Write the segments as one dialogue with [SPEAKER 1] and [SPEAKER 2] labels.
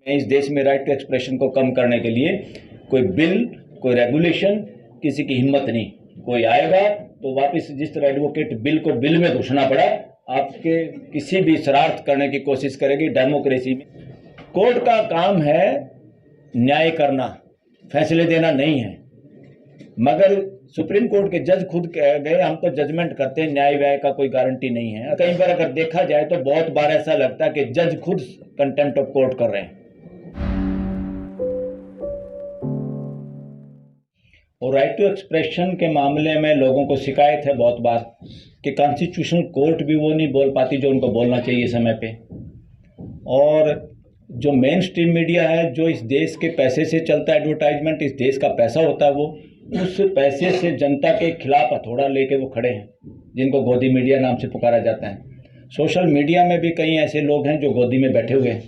[SPEAKER 1] इस देश में राइट टू एक्सप्रेशन को कम करने के लिए कोई बिल, कोई रेगुलेशन, किसी की हिम्मत नहीं। कोई आएगा तो वापस जिस तरह एडवोकेट बिल को बिल में घुसना पड़ा, आपके किसी भी शरारत करने की कोशिश करेगी डेमोक्रेसी में। कोर्ट का काम है न्याय करना, फैसले देना नहीं है। मगर सुप्रीम कोर्ट के जज खुद कह गए हम तो जजमेंट करते हैं, न्याय व्याय का कोई गारंटी नहीं है। कई बार अगर देखा जाए तो बहुत बार ऐसा लगता है कि जज खुद कंटेम्प्ट ऑफ कोर्ट कर रहे हैं। और राइट टू एक्सप्रेशन के मामले में लोगों को शिकायत है बहुत बार कि कॉन्स्टिट्यूशनल कोर्ट भी वो नहीं बोल पाती जो उनको बोलना चाहिए समय पे। और जो मेन स्ट्रीम मीडिया है, जो इस देश के पैसे से चलता है, एडवर्टाइजमेंट इस देश का पैसा होता है, वो उस पैसे से जनता के खिलाफ हथौड़ा लेके वो खड़े हैं, जिनको गोदी मीडिया नाम से पुकारा जाता है। सोशल मीडिया में भी कई ऐसे लोग हैं जो गोदी में बैठे हुए हैं,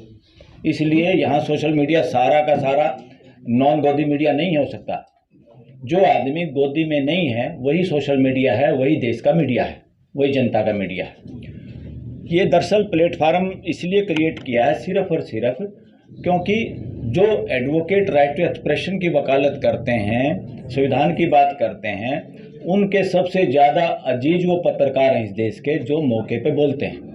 [SPEAKER 1] इसलिए यहाँ सोशल मीडिया सारा का सारा नॉन गोदी मीडिया नहीं हो सकता। जो आदमी गोदी में नहीं है वही सोशल मीडिया है, वही देश का मीडिया है, वही जनता का मीडिया है। ये दरअसल प्लेटफार्म इसलिए क्रिएट किया है सिर्फ और सिर्फ क्योंकि जो एडवोकेट राइट टू एक्सप्रेशन की वकालत करते हैं, संविधान की बात करते हैं, उनके सबसे ज़्यादा अजीज वो पत्रकार हैं इस देश के जो मौके पे बोलते हैं।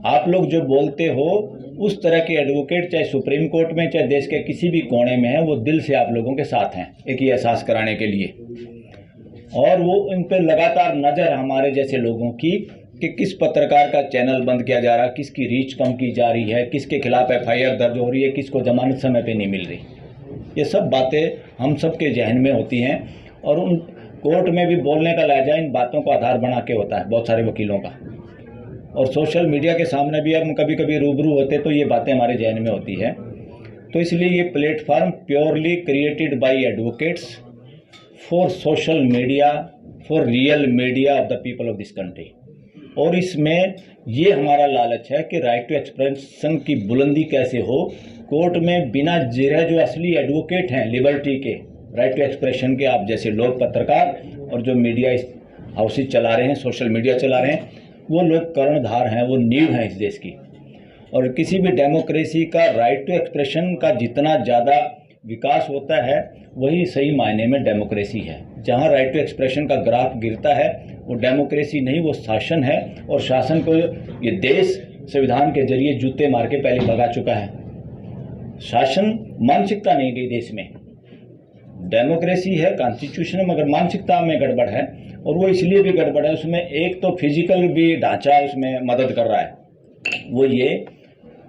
[SPEAKER 1] आप लोग जो बोलते हो उस तरह के एडवोकेट चाहे सुप्रीम कोर्ट में चाहे देश के किसी भी कोने में है, वो दिल से आप लोगों के साथ हैं एक ही एहसास कराने के लिए। और वो इन पर लगातार नज़र हमारे जैसे लोगों की कि किस पत्रकार का चैनल बंद किया जा रहा है, किसकी रीच कम की जा रही है, किसके खिलाफ एफआईआर दर्ज हो रही है, किसको जमानत समय पे नहीं मिल रही। ये सब बातें हम सब के जहन में होती हैं और उन कोर्ट में भी बोलने का लहजा इन बातों को आधार बना के होता है बहुत सारे वकीलों का। और सोशल मीडिया के सामने भी हम कभी कभी रूबरू होते तो ये बातें हमारे जहन में होती है। तो इसलिए ये platform purely created by advocates for social media, for real media of the people of this country. और इसमें ये हमारा लालच है कि राइट टू एक्सप्रेशन की बुलंदी कैसे हो। कोर्ट में बिना जिरह जो असली एडवोकेट हैं लिबर्टी के, राइट टू एक्सप्रेशन के, आप जैसे लोग पत्रकार और जो मीडिया हाउसेज चला रहे हैं, सोशल मीडिया चला रहे हैं, वो लोग कर्णधार हैं, वो नींव हैं इस देश की। और किसी भी डेमोक्रेसी का राइट टू एक्सप्रेशन का जितना ज़्यादा विकास होता है वही सही मायने में डेमोक्रेसी है। जहाँ राइट टू एक्सप्रेशन का ग्राफ गिरता है वो डेमोक्रेसी नहीं, वो शासन है। और शासन को ये देश संविधान के जरिए जूते मार के पहले भगा चुका है। शासन मानसिकता नहीं गई देश में, डेमोक्रेसी है कॉन्स्टिट्यूशन, मगर मानसिकता में गड़बड़ है। और वो इसलिए भी गड़बड़ है, उसमें एक तो फिजिकल भी ढांचा उसमें मदद कर रहा है। वो ये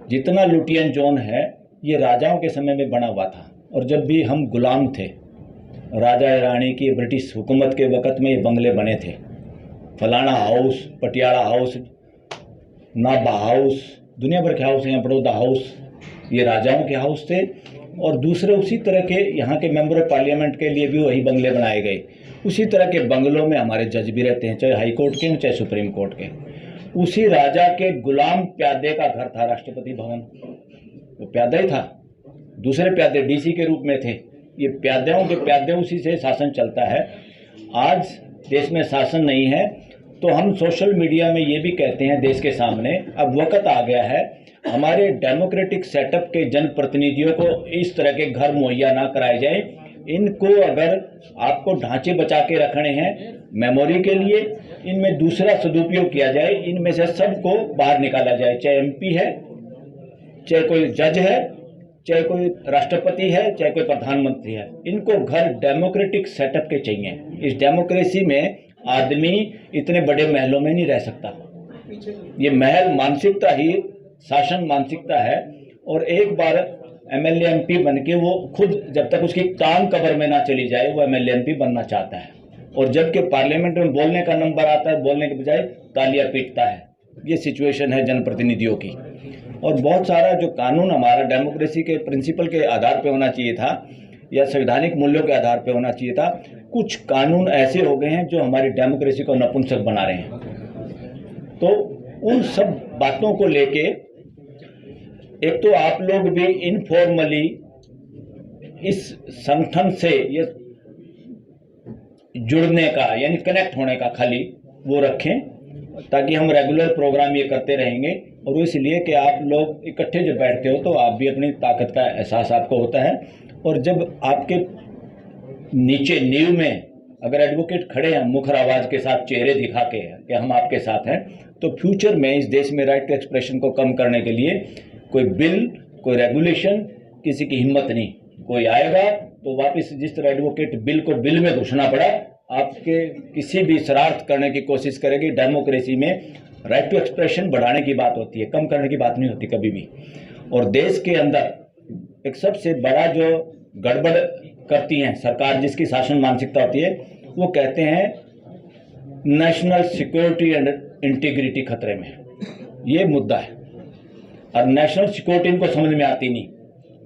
[SPEAKER 1] जितना लुटियन जोन है ये राजाओं के समय में बना हुआ था। और जब भी हम गुलाम थे, राजा रानी की ब्रिटिश हुकूमत के वक़्त में ये बंगले बने थे, फलाना house, Patiala house, Nabha house, दुनिया भर के हाउस हैं, बड़ौदा हाउस, ये राजाओं के हाउस थे। और दूसरे उसी तरह के यहाँ के मेंबर ऑफ पार्लियामेंट के लिए भी वही बंगले बनाए गए। उसी तरह के बंगलों में हमारे जज भी रहते हैं, चाहे हाई कोर्ट के हों चाहे सुप्रीम कोर्ट के। उसी राजा के गुलाम प्यादे का घर था राष्ट्रपति भवन, वो प्यादा ही था। दूसरे प्यादे डीसी के रूप में थे। ये प्यादों के प्यादे, उसी से शासन चलता है। आज देश में शासन नहीं है तो हम सोशल मीडिया में ये भी कहते हैं देश के सामने, अब वक्त आ गया है हमारे डेमोक्रेटिक सेटअप के जनप्रतिनिधियों को इस तरह के घर मुहैया ना कराए जाए। इनको अगर आपको ढांचे बचा के रखने हैं मेमोरी के लिए, इनमें दूसरा सदुपयोग किया जाए, इनमें से सबको बाहर निकाला जाए, चाहे एमपी है, चाहे कोई जज है, चाहे कोई राष्ट्रपति है, चाहे कोई प्रधानमंत्री है। इनको घर डेमोक्रेटिक सेटअप के चाहिए। इस डेमोक्रेसी में आदमी इतने बड़े महलों में नहीं रह सकता। ये महल मानसिकता ही शासन मानसिकता है। और एक बार एमएलए एमपी बन के वो खुद जब तक उसकी टांग कब्र में ना चली जाए वो एमएलए एमपी बनना चाहता है। और जबकि पार्लियामेंट में बोलने का नंबर आता है, बोलने के बजाय तालियां पीटता है। ये सिचुएशन है जनप्रतिनिधियों की। और बहुत सारा जो कानून हमारा डेमोक्रेसी के प्रिंसिपल के आधार पे होना चाहिए था या संवैधानिक मूल्यों के आधार पे होना चाहिए था, कुछ कानून ऐसे हो गए हैं जो हमारी डेमोक्रेसी को नपुंसक बना रहे हैं। तो उन सब बातों को लेके एक तो आप लोग भी इनफॉर्मली इस संगठन से ये जुड़ने का यानी कनेक्ट होने का खाली वो रखें, ताकि हम रेगुलर प्रोग्राम ये करते रहेंगे। और वो इसलिए कि आप लोग इकट्ठे जब बैठते हो तो आप भी अपनी ताकत का एहसास आपको होता है, और जब आपके नीचे नींव में अगर एडवोकेट खड़े हैं मुखर आवाज़ के साथ, चेहरे दिखा के कि हम आपके साथ हैं, तो फ्यूचर में इस देश में राइट टू एक्सप्रेशन को कम करने के लिए कोई बिल, कोई रेगुलेशन, किसी की हिम्मत नहीं। कोई आएगा तो वापस जिस तरह एडवोकेट बिल को बिल में घुसना पड़ा, आपके किसी भी शरारत करने की कोशिश करेगी। डेमोक्रेसी में राइट टू एक्सप्रेशन बढ़ाने की बात होती है, कम करने की बात नहीं होती कभी भी। और देश के अंदर एक सबसे बड़ा जो गड़बड़ करती है सरकार, जिसकी शासन मानसिकता होती है, वो कहते हैं नेशनल सिक्योरिटी एंड इंटीग्रिटी खतरे में, ये मुद्दा है। और नेशनल सिक्योरिटी इनको समझ में आती नहीं।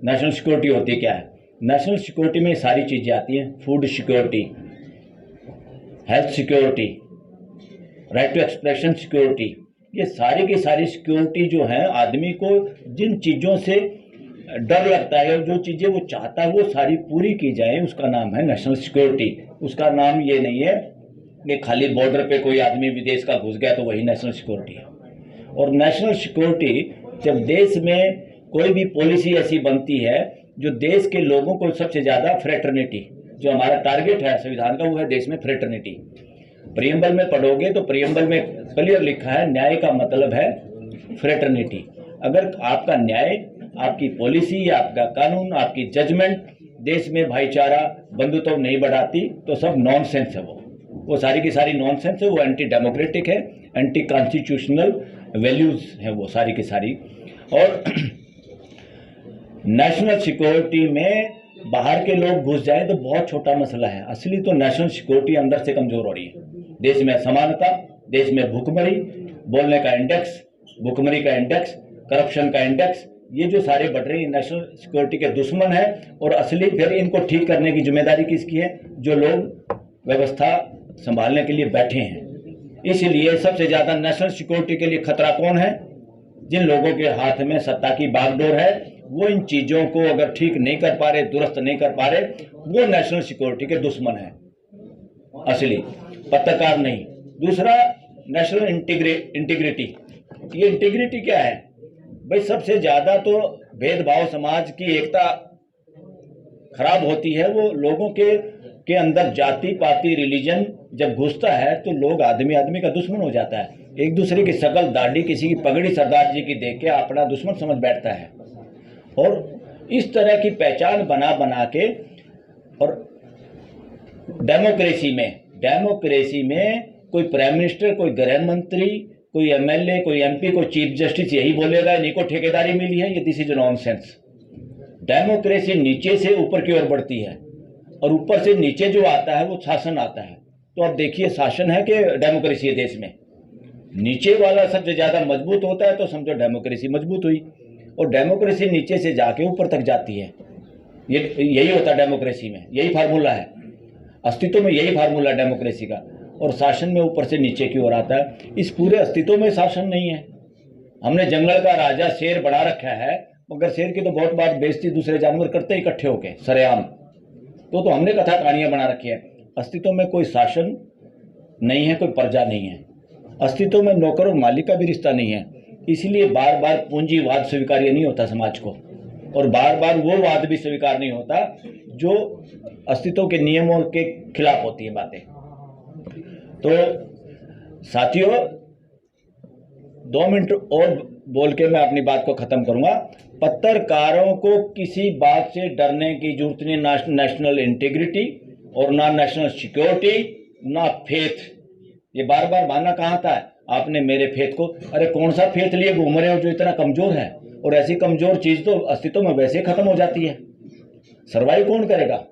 [SPEAKER 1] नेशनल सिक्योरिटी होती क्या है? नेशनल सिक्योरिटी में सारी चीज़ें आती हैं, food security, health security, right to expression security, ये सारी की सारी सिक्योरिटी जो है, आदमी को जिन चीज़ों से डर लगता है, जो चीज़ें वो चाहता है वो सारी पूरी की जाए, उसका नाम है नेशनल सिक्योरिटी। उसका नाम ये नहीं है कि खाली बॉर्डर पे कोई आदमी विदेश का घुस गया तो वही नेशनल सिक्योरिटी है। और नेशनल सिक्योरिटी जब देश में कोई भी पॉलिसी ऐसी बनती है जो देश के लोगों को सबसे ज़्यादा फ्रेटर्निटी, जो हमारा टारगेट है संविधान का, वो है देश में फ्रेटर्निटी। प्रियम्बल में पढ़ोगे तो प्रियम्बल में क्लियर लिखा है न्याय का मतलब है फ्रेटर्निटी। अगर आपका न्याय, आपकी पॉलिसी, आपका कानून, आपकी जजमेंट देश में भाईचारा, बंधुत्व नहीं बढ़ाती तो सब नॉनसेंस है। वो सारी की सारी नॉनसेंस है, वो एंटी डेमोक्रेटिक है, एंटी कॉन्स्टिट्यूशनल वैल्यूज है वो सारी की सारी। और नेशनल सिक्योरिटी में बाहर के लोग घुस जाए तो बहुत छोटा मसला है, असली तो नेशनल सिक्योरिटी अंदर से कमजोर हो रही है। देश में असमानता, देश में भुखमरी, बोलने का इंडेक्स, भुखमरी का इंडेक्स, करप्शन का इंडेक्स, ये जो सारे बढ़ रहे हैं नेशनल सिक्योरिटी के दुश्मन है। और असली फिर इनको ठीक करने की जिम्मेदारी किसकी है? जो लोग व्यवस्था संभालने के लिए बैठे हैं। इसलिए सबसे ज्यादा नेशनल सिक्योरिटी के लिए खतरा कौन है? जिन लोगों के हाथ में सत्ता की बागडोर है, वो इन चीजों को अगर ठीक नहीं कर पा रहे, दुरुस्त नहीं कर पा रहे, वो नेशनल सिक्योरिटी के दुश्मन है असली, पत्रकार नहीं। दूसरा नेशनल इंटीग्रिटी। ये इंटीग्रिटी क्या है भाई? सबसे ज्यादा तो भेदभाव, समाज की एकता खराब होती है। वो लोगों के अंदर जाति पाति रिलीजन जब घुसता है तो लोग आदमी आदमी का दुश्मन हो जाता है। एक दूसरे की शकल, दाढ़ी, किसी की पगड़ी सरदार जी की देख के अपना दुश्मन समझ बैठता है। और इस तरह की पहचान बना बना के, और डेमोक्रेसी में कोई प्राइम मिनिस्टर, कोई गृह मंत्री, कोई एमएलए, कोई एमपी, कोई चीफ जस्टिस यही बोलेगा इन्हीं को ठेकेदारी मिली है, ये दिस इज नॉनसेंस। डेमोक्रेसी नीचे से ऊपर की ओर बढ़ती है, और ऊपर से नीचे जो आता है वो शासन आता है। तो अब देखिए शासन है कि डेमोक्रेसी है देश में? नीचे वाला सबसे ज्यादा मजबूत होता है तो समझो डेमोक्रेसी मजबूत हुई। और डेमोक्रेसी नीचे से जाके ऊपर तक जाती है। यही होता है डेमोक्रेसी में, यही फार्मूला है अस्तित्व में, यही फार्मूला है डेमोक्रेसी का। और शासन में ऊपर से नीचे की ओर आता है। इस पूरे अस्तित्व में शासन नहीं है। हमने जंगल का राजा शेर बना रखा है, मगर शेर की तो बहुत बार बेइज्जती दूसरे जानवर करते हैं इकट्ठे होके सरेआम। तो हमने कथा कहानियां बना रखी है। अस्तित्व में कोई शासन नहीं है, कोई प्रजा नहीं है। अस्तित्व में नौकर और मालिक का भी रिश्ता नहीं है। इसलिए बार बार पूंजीवाद स्वीकार्य नहीं होता समाज को, और बार बार वो वाद भी स्वीकार नहीं होता जो अस्तित्व के नियमों के खिलाफ होती है बातें। तो साथियों, 2 मिनट और बोल के मैं अपनी बात को खत्म करूंगा। पत्रकारों को किसी बात से डरने की जरूरत नहीं, ना नेशनल इंटीग्रिटी और ना नेशनल सिक्योरिटी, ना फेथ। ये बार बार मानना कहाँ था आपने मेरे फेथ को? अरे कौन सा फेथ लिए घूम रहे हो जो इतना कमजोर है? और ऐसी कमजोर चीज तो अस्तित्व में वैसे ही खत्म हो जाती है। सर्वाइव कौन करेगा?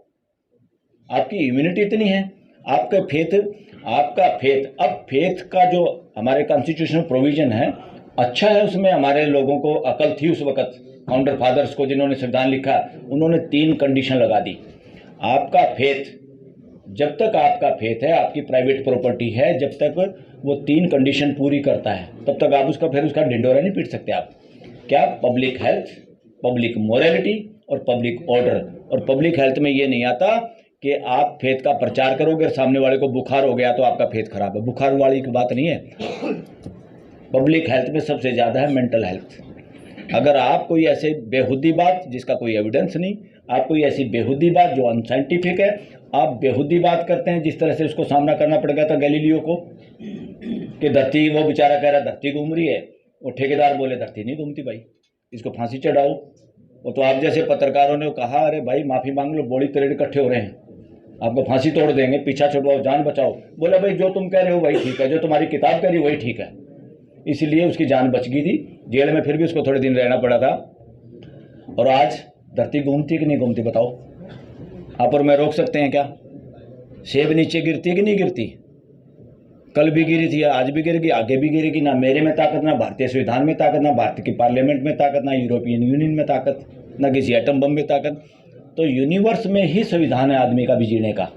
[SPEAKER 1] आपकी इम्यूनिटी इतनी है, आपका फेथ। अब फेथ का जो हमारे कॉन्स्टिट्यूशनल प्रोविजन है अच्छा है, उसमें हमारे लोगों को अकल थी उस वक्त, फाउंडर फादर्स को जिन्होंने संविधान लिखा, उन्होंने 3 कंडीशन लगा दी। आपका फेथ, जब तक आपका फेथ है, आपकी प्राइवेट प्रॉपर्टी है, जब तक वो 3 कंडीशन पूरी करता है तब तक आप उसका ढिंडोरा नहीं पीट सकते आप। क्या? पब्लिक हेल्थ, पब्लिक मोरालिटी और पब्लिक ऑर्डर। और पब्लिक हेल्थ में ये नहीं आता कि आप फेथ का प्रचार करोगे और सामने वाले को बुखार हो गया तो आपका फेथ खराब है। बुखार वाली की बात नहीं है। पब्लिक हेल्थ में सबसे ज़्यादा है मेंटल हेल्थ। अगर आप कोई ऐसे बेहुदी बात जिसका कोई एविडेंस नहीं, आप कोई ऐसी बेहुदी बात जो अनसाइंटिफिक है, आप बेहुदी बात करते हैं, जिस तरह से उसको सामना करना पड़ गया था गैलीलियो को कि धरती, वो बेचारा कह रहा धरती घूम रही है, वो ठेकेदार बोले धरती नहीं घूमती भाई, इसको फांसी चढ़ाओ। वो तो आप जैसे पत्रकारों ने कहा अरे भाई माफ़ी मांग लो, बॉडी परेड इकट्ठे हो रहे हैं, आपको फांसी तोड़ देंगे, पीछा छुड़वाओ, जान बचाओ। बोला भाई जो तुम कह रहे हो वही ठीक है, जो तुम्हारी किताब कह रही वही ठीक है। इसीलिए उसकी जान बच गई थी, जेल में फिर भी उसको थोड़े दिन रहना पड़ा था। और आज धरती घूमती कि नहीं घूमती बताओ? आप और मैं रोक सकते हैं क्या? सेब नीचे गिरती है कि नहीं गिरती? कल भी गिरी थी, आज भी गिरेगी, आगे भी गिरेगी। ना मेरे में ताकत, ना भारतीय संविधान में ताकत, ना भारत की पार्लियामेंट में ताकत, ना यूरोपियन यूनियन में ताकत, ना किसी एटम बम में ताकत। तो यूनिवर्स में ही संविधान है आदमी का भी जीने का।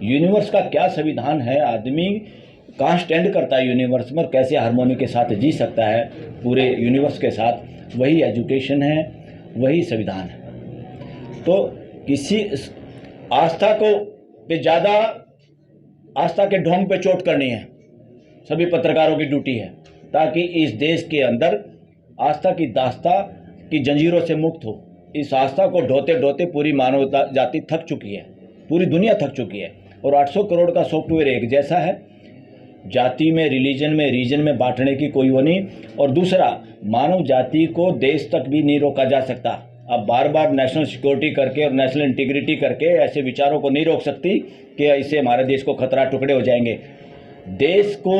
[SPEAKER 1] यूनिवर्स का क्या संविधान है, आदमी कहाँ स्टैंड करता है यूनिवर्स में, कैसे हार्मोनी के साथ जी सकता है पूरे यूनिवर्स के साथ, वही एजुकेशन है, वही संविधान है। तो किसी आस्था को पे ज़्यादा आस्था के ढोंग पे चोट करनी है, सभी पत्रकारों की ड्यूटी है, ताकि इस देश के अंदर आस्था की दास्ता की जंजीरों से मुक्त हो। इस आस्था को ढोते ढोते पूरी मानवता जाति थक चुकी है, पूरी दुनिया थक चुकी है। और 800 करोड़ का सॉफ्टवेयर एक जैसा है, जाति में, रिलीजन में, रीजन में बांटने की कोई वो नहीं। और दूसरा, मानव जाति को देश तक भी नहीं रोका जा सकता। अब बार बार नेशनल सिक्योरिटी करके और नेशनल इंटीग्रिटी करके ऐसे विचारों को नहीं रोक सकती कि इससे हमारे देश को खतरा, टुकड़े हो जाएंगे। देश को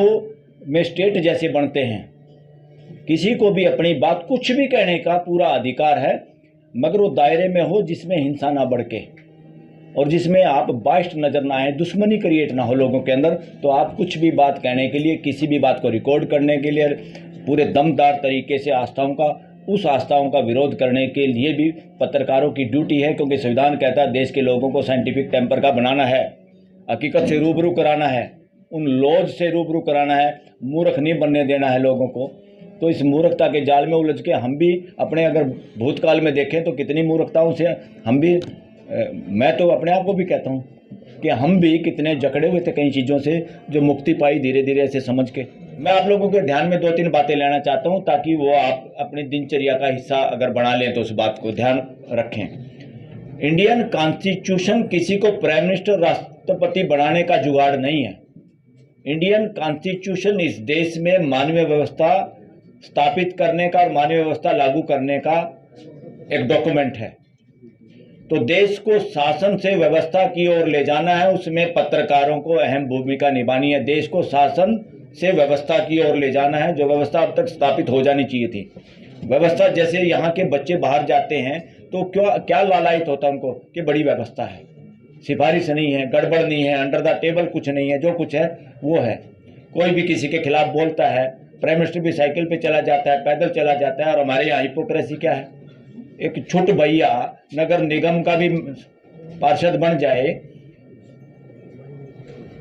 [SPEAKER 1] में स्टेट जैसे बनते हैं, किसी को भी अपनी बात कुछ भी कहने का पूरा अधिकार है, मगर वो दायरे में हो जिसमें हिंसा ना बढ़के और जिसमें आप बाइस्ट नजर ना आए, दुश्मनी क्रिएट ना हो लोगों के अंदर। तो आप कुछ भी बात कहने के लिए, किसी भी बात को रिकॉर्ड करने के लिए, पूरे दमदार तरीके से उस आस्थाओं का विरोध करने के लिए भी पत्रकारों की ड्यूटी है। क्योंकि संविधान कहता है देश के लोगों को साइंटिफिक टेम्पर का बनाना है, हकीकत से रूबरू कराना है, उन लॉज से रूबरू कराना है, मूर्ख नहीं बनने देना है लोगों को। तो इस मूर्खता के जाल में उलझ के हम भी अपने, अगर भूतकाल में देखें तो कितनी मूर्खताओं से हम भी, मैं तो अपने आप को भी कहता हूँ कि हम भी कितने जकड़े हुए थे कई चीज़ों से, जो मुक्ति पाई धीरे धीरे ऐसे समझ के। मैं आप लोगों के ध्यान में 2-3 बातें लेना चाहता हूँ, ताकि वो आप अपनी दिनचर्या का हिस्सा अगर बना लें तो उस बात को ध्यान रखें। इंडियन कॉन्स्टिट्यूशन किसी को प्राइम मिनिस्टर, राष्ट्रपति बनाने का जुगाड़ नहीं है। इंडियन कॉन्स्टिट्यूशन इस देश में मानवीय व्यवस्था स्थापित करने का और मानवीय व्यवस्था लागू करने का एक डॉक्यूमेंट है। तो देश को शासन से व्यवस्था की ओर ले जाना है, उसमें पत्रकारों को अहम भूमिका निभानी है। देश को शासन से व्यवस्था की ओर ले जाना है, जो व्यवस्था अब तक स्थापित हो जानी चाहिए थी। व्यवस्था, जैसे यहाँ के बच्चे बाहर जाते हैं तो क्या लालायित होता है उनको कि बड़ी व्यवस्था है, सिफारिश नहीं है, गड़बड़ नहीं है, अंडर द टेबल कुछ नहीं है, जो कुछ है वो है। कोई भी किसी के खिलाफ बोलता है, प्राइम मिनिस्टर भी साइकिल पे चला जाता है, पैदल चला जाता है। और हमारे यहाँ हिपोक्रेसी क्या है, एक छोट भैया नगर निगम का भी पार्षद बन जाए,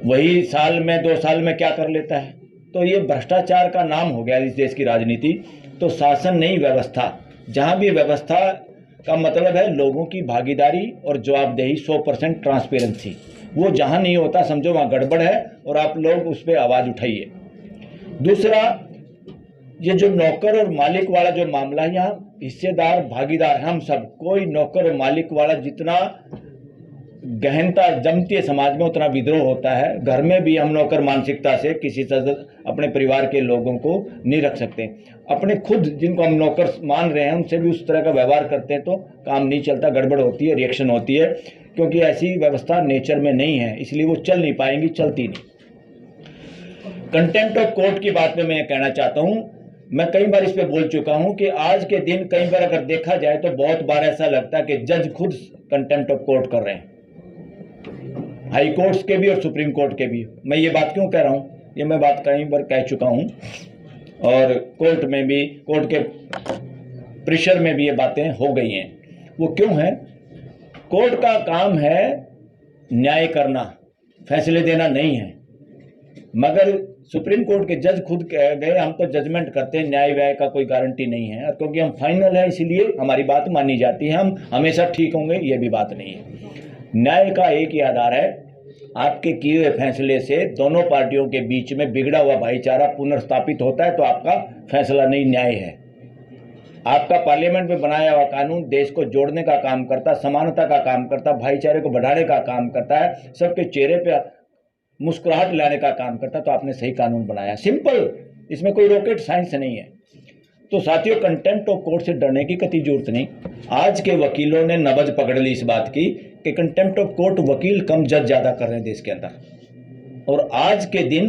[SPEAKER 1] वही साल में 2 साल में क्या कर लेता है। तो ये भ्रष्टाचार का नाम हो गया इस देश की राजनीति। तो शासन नहीं, व्यवस्था। जहाँ भी व्यवस्था का मतलब है लोगों की भागीदारी और जवाबदेही, 100% ट्रांसपेरेंसी, वो जहाँ नहीं होता समझो वहाँ गड़बड़ है और आप लोग उस पर आवाज़ उठाइए। दूसरा, ये जो नौकर और मालिक वाला जो मामला है, यहाँ हिस्सेदार भागीदार हम सब, कोई नौकर और मालिक वाला जितना गहनता जमती है समाज में उतना विद्रोह होता है। घर में भी हम नौकर मानसिकता से किसी सदस्य अपने परिवार के लोगों को नहीं रख सकते। अपने खुद जिनको हम नौकर मान रहे हैं उनसे भी उस तरह का व्यवहार करते हैं तो काम नहीं चलता, गड़बड़ होती है, रिएक्शन होती है। क्योंकि ऐसी व्यवस्था नेचर में नहीं है, इसलिए वो चल नहीं पाएंगी, चलती नहीं। कंटेम्प्ट ऑफ कोर्ट की बात में मैं कहना चाहता हूँ, मैं कई बार इस पे बोल चुका हूँ कि आज के दिन कई बार अगर देखा जाए तो बहुत बार ऐसा लगता है कि जज खुद कंटेम्प्ट ऑफ कोर्ट कर रहे हैं, हाई कोर्ट्स के भी और सुप्रीम कोर्ट के भी। मैं ये बात क्यों कह रहा हूँ, ये मैं बात कई बार कह चुका हूँ और कोर्ट में भी, कोर्ट के प्रेशर में भी ये बातें हो गई हैं। वो क्यों है? कोर्ट का काम है न्याय करना, फैसले देना नहीं है। मगर सुप्रीम कोर्ट के जज खुद कह गए हम तो जजमेंट करते हैं, न्याय व्याय का कोई गारंटी नहीं है। क्योंकि हम फाइनल है इसलिए हमारी बात मानी जाती है, हम हमेशा ठीक होंगे ये भी बात नहीं है। न्याय का एक ही आधार है आपके किए हुए फैसले से दोनों पार्टियों के बीच में बिगड़ा हुआ भाईचारा पुनर्स्थापित होता है तो आपका फैसला नहीं न्याय है। आपका पार्लियामेंट में बनाया हुआ कानून देश को जोड़ने का काम करता, समानता का काम करता, भाईचारे को बढ़ाने का काम करता है, सबके चेहरे पे मुस्कुराहट लाने का काम करता, तो आपने सही कानून बनाया। सिंपल, इसमें कोई रॉकेट साइंस नहीं है। तो साथियों, कंटेम्प्ट ऑफ कोर्ट से डरने की कतई जरूरत नहीं। आज के वकीलों ने नब्ज पकड़ ली इस बात की कि कंटेम्प्ट ऑफ कोर्ट वकील कम जज ज़्यादा कर रहे हैं देश के अंदर। और आज के दिन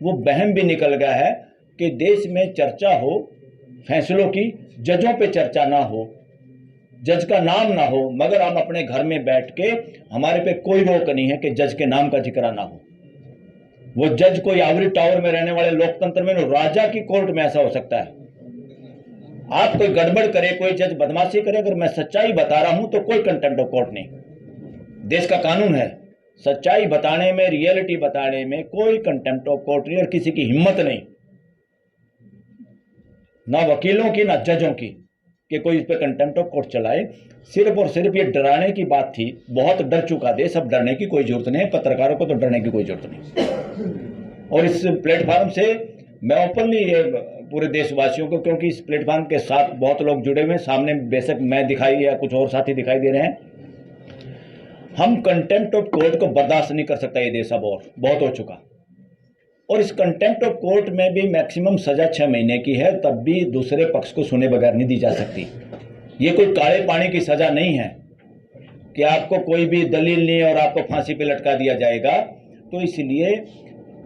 [SPEAKER 1] वो बहम भी निकल गया है कि देश में चर्चा हो फैसलों की, जजों पे चर्चा ना हो, जज का नाम ना हो, मगर हम अपने घर में बैठ के हमारे पे कोई रोक नहीं है कि जज के नाम का जिक्र ना हो। वो जज कोई आइवरी टावर में रहने वाले लोकतंत्र में, राजा की कोर्ट में ऐसा हो सकता है। आप कोई गड़बड़ करे, कोई जज बदमाशी करे, अगर मैं सच्चाई बता रहा हूं तो कोई कंटेम्प्ट ऑफ कोर्ट नहीं। देश का कानून है, सच्चाई बताने में, रियलिटी बताने में कोई कंटेम्प्ट ऑफ कोर्ट नहीं और किसी की हिम्मत नहीं, ना वकीलों की ना जजों की, कि कोई इस पे कंटेम्प्ट ऑफ कोर्ट चलाए। सिर्फ और सिर्फ ये डराने की बात थी। बहुत डर चुका देश, अब डरने की कोई जरूरत नहीं है। पत्रकारों को तो डरने की कोई जरूरत नहीं। और इस प्लेटफॉर्म से मैं ओपनली ये पूरे देशवासियों को, क्योंकि इस प्लेटफॉर्म के साथ बहुत लोग जुड़े हुए हैं, सामने बेशक मैं दिखाई या कुछ और साथी दिखाई दे रहे हैं, हम कंटेम्प्ट ऑफ कोर्ट को बर्दाश्त नहीं कर सकता। ये देश अब और बहुत हो चुका। और इस कंटेम्प्ट ऑफ कोर्ट में भी मैक्सिमम सजा 6 महीने की है, तब भी दूसरे पक्ष को सुने बगैर नहीं दी जा सकती। ये कोई काले पानी की सजा नहीं है कि आपको कोई भी दलील नहीं और आपको फांसी पे लटका दिया जाएगा। तो इसलिए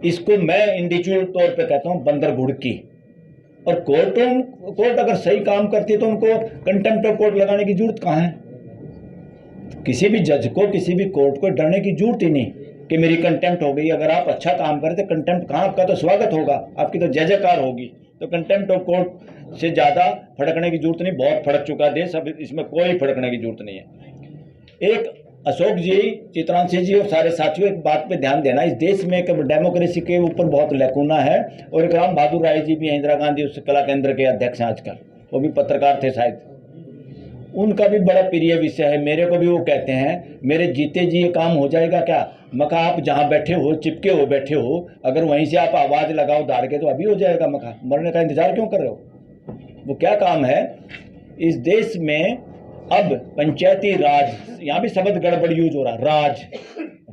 [SPEAKER 1] इसको मैं इंडिविजुअल तौर पे कहता हूँ बंदर घुड़की। और कोर्ट अगर सही काम करती है तो उनको कंटेम्प्ट ऑफ कोर्ट लगाने की जरूरत कहाँ है। किसी भी जज को, किसी भी कोर्ट को डरने की जरूरत ही नहीं कि मेरी कंटेम्प्ट हो गई। अगर आप अच्छा काम करें तो कंटेम्प्ट कहाँ, आपका तो स्वागत होगा, आपकी तो जय जयकार होगी। तो कंटेम्प्ट ऑफ कोर्ट से ज़्यादा फड़कने की जरूरत नहीं, बहुत फड़क चुका देश, अब इसमें कोई फड़कने की जरूरत नहीं है। एक अशोक जी, चित्रांशी जी और सारे साथियों, एक बात पे ध्यान देना, इस देश में एक डेमोक्रेसी के ऊपर बहुत लैकुना है। और एक राम बहादुर राय जी भी हैं, इंदिरा गांधी उस कला केंद्र के अध्यक्ष हैं आजकल, वो भी पत्रकार थे शायद, उनका भी बड़ा प्रिय विषय है। मेरे को भी वो कहते हैं, मेरे जीते जी ये काम हो जाएगा क्या? मका आप जहाँ बैठे हो, चिपके हो बैठे हो, अगर वहीं से आप आवाज़ लगाओ दाड़ के तो अभी हो जाएगा। मका मरने का इंतजार क्यों कर रहे हो? वो क्या काम है इस देश में? अब पंचायती राज, यहाँ भी शब्द गड़बड़ यूज हो रहा,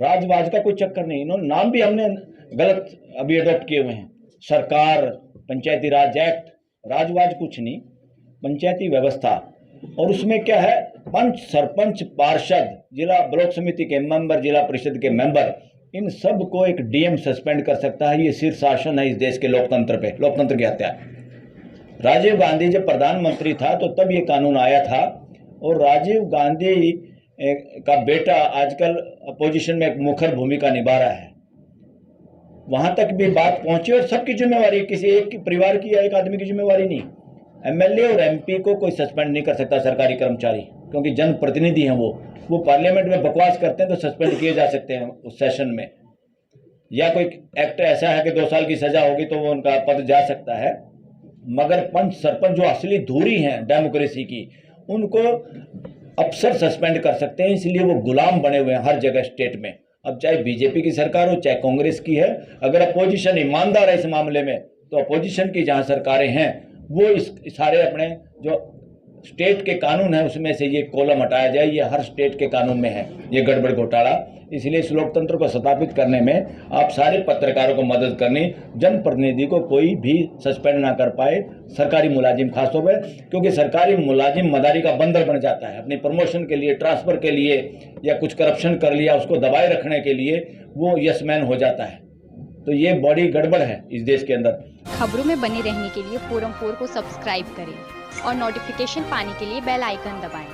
[SPEAKER 1] राजवाज का कोई चक्कर नहीं। इन्होंने नाम भी हमने गलत अभी अडॉप्ट किए हुए हैं। सरकार, पंचायती राज एक्ट, राजवाज कुछ नहीं, पंचायती व्यवस्था। और उसमें क्या है, पंच, सरपंच, पार्षद, जिला ब्लॉक समिति के मेंबर, जिला परिषद के मेंबर, इन सब को एक डीएम सस्पेंड कर सकता है। ये शीर्षासन है इस देश के लोकतंत्र पे, लोकतंत्र की हत्या। राजीव गांधी जब प्रधानमंत्री था तो तब ये कानून आया था। और राजीव गांधी का बेटा आजकल अपोजिशन में एक मुखर भूमिका निभा रहा है। वहां तक भी बात पहुंची और सबकी जिम्मेवारी, किसी एक परिवार की या एक आदमी की जिम्मेवारी नहीं। एमएलए और एमपी को कोई सस्पेंड नहीं कर सकता, सरकारी कर्मचारी, क्योंकि जनप्रतिनिधि हैं वो पार्लियामेंट में बकवास करते हैं तो सस्पेंड किए जा सकते हैं उस सेशन में। या कोई एक्ट ऐसा है कि 2 साल की सजा होगी तो वो उनका पद जा सकता है। मगर पंच, सरपंच जो असली धुरी हैं डेमोक्रेसी की, उनको अफसर सस्पेंड कर सकते हैं। इसलिए वो गुलाम बने हुए हैं हर जगह स्टेट में। अब चाहे बीजेपी की सरकार हो चाहे कांग्रेस की है, अगर अपोजिशन ईमानदार है इस मामले में तो अपोजिशन की जहां सरकारें हैं वो इस सारे अपने जो स्टेट के कानून है उसमें से ये कॉलम हटाया जाए। ये हर स्टेट के कानून में है ये गड़बड़ घोटाला। इसलिए इस लोकतंत्र को स्थापित करने में आप सारे पत्रकारों को मदद करनी। जनप्रतिनिधि को कोई भी सस्पेंड ना कर पाए, सरकारी मुलाजिम खासतौर पर, क्योंकि सरकारी मुलाजिम मदारी का बंदर बन जाता है। अपनी प्रमोशन के लिए, ट्रांसफर के लिए या कुछ करप्शन कर लिया उसको दबाए रखने के लिए वो यसमैन हो जाता है। तो ये बड़ी गड़बड़ है इस देश के अंदर।
[SPEAKER 2] खबरों में बने रहने के लिए फोरम 4 को सब्सक्राइब करें और नोटिफिकेशन पाने के लिए बेल आइकन दबाएं।